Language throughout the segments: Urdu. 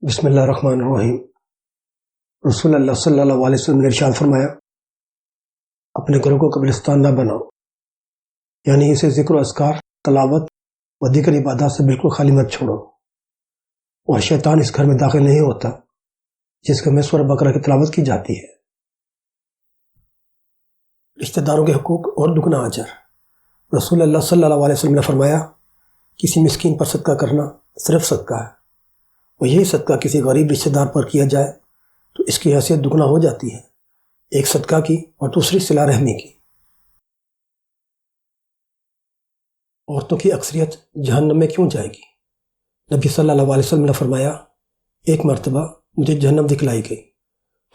بسم اللہ الرحمن الرحیم۔ رسول اللہ صلی اللہ علیہ وسلم نے ارشاد فرمایا، اپنے گھروں کو قبرستان نہ بناؤ، یعنی اسے ذکر و اذکار، تلاوت و دیگر عبادات سے بالکل خالی مت چھوڑو، اور شیطان اس گھر میں داخل نہیں ہوتا جس گھر میں سورہ بقرہ کی تلاوت کی جاتی ہے۔ رشتہ داروں کے حقوق اور دگنا اجر۔ رسول اللہ صلی اللہ علیہ وسلم نے فرمایا، کسی مسکین پر صدقہ کرنا صرف صدقہ ہے، اور یہی صدقہ کسی غریب رشتہ دار پر کیا جائے تو اس کی حیثیت دگنا ہو جاتی ہے، ایک صدقہ کی اور دوسری صلہ رحمی کی۔ عورتوں کی اکثریت جہنم میں کیوں جائے گی؟ نبی صلی اللہ علیہ وسلم نے فرمایا، ایک مرتبہ مجھے جہنم دکھلائی گئی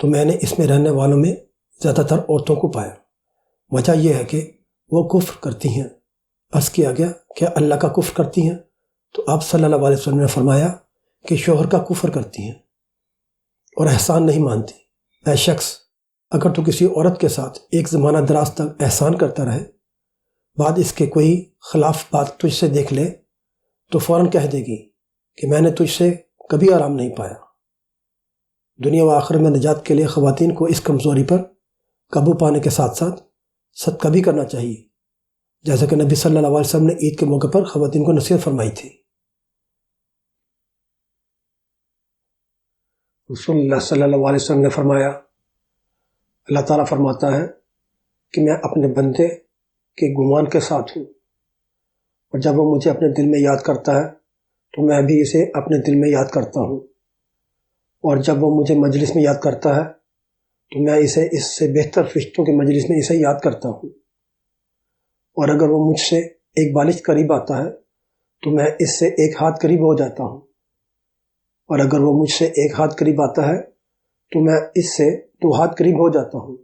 تو میں نے اس میں رہنے والوں میں زیادہ تر عورتوں کو پایا۔ وجہ یہ ہے کہ وہ کفر کرتی ہیں۔ عرض کیا گیا، کیا اللہ کا کفر کرتی ہیں؟ تو آپ صلی اللہ علیہ وسلم نے فرمایا کہ شوہر کا کفر کرتی ہیں اور احسان نہیں مانتی۔ اے شخص، اگر تو کسی عورت کے ساتھ ایک زمانہ دراز تک احسان کرتا رہے، بعد اس کے کوئی خلاف بات تجھ سے دیکھ لے تو فوراً کہہ دے گی کہ میں نے تجھ سے کبھی آرام نہیں پایا۔ دنیا و آخرت میں نجات کے لیے خواتین کو اس کمزوری پر قابو پانے کے ساتھ ساتھ صدقہ بھی کرنا چاہیے، جیسا کہ نبی صلی اللہ علیہ وسلم نے عید کے موقع پر خواتین کو نصیحت فرمائی تھی۔ رسول اللہ صلی اللہ علیہ وسلم نے فرمایا، اللہ تعالیٰ فرماتا ہے کہ میں اپنے بندے کے گمان کے ساتھ ہوں، اور جب وہ مجھے اپنے دل میں یاد کرتا ہے تو میں بھی اسے اپنے دل میں یاد کرتا ہوں، اور جب وہ مجھے مجلس میں یاد کرتا ہے تو میں اسے اس سے بہتر فرشتوں کے مجلس میں اسے یاد کرتا ہوں، اور اگر وہ مجھ سے ایک بالش قریب آتا ہے تو میں اس سے ایک ہاتھ قریب ہو جاتا ہوں، اور اگر وہ مجھ سے ایک ہاتھ قریب آتا ہے تو میں اس سے 2 ہاتھ قریب ہو جاتا ہوں،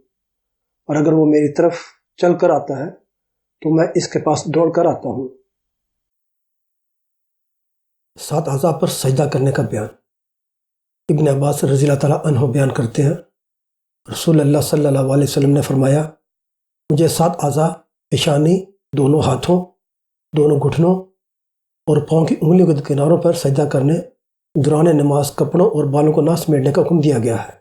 اور اگر وہ میری طرف چل کر آتا ہے تو میں اس کے پاس دوڑ کر آتا ہوں۔ 7 اعضاء پر سجدہ کرنے کا بیان۔ ابن عباس رضی اللہ تعالیٰ عنہ بیان کرتے ہیں، رسول اللہ صلی اللہ علیہ وسلم نے فرمایا، مجھے 7 اعضاء پیشانی، دونوں ہاتھوں، دونوں گھٹنوں اور پاؤں کی انگلیوں کے کناروں پر سجدہ کرنے، دوران نماز کپڑوں اور بالوں کو نہ سمیٹنے کا حکم دیا گیا ہے۔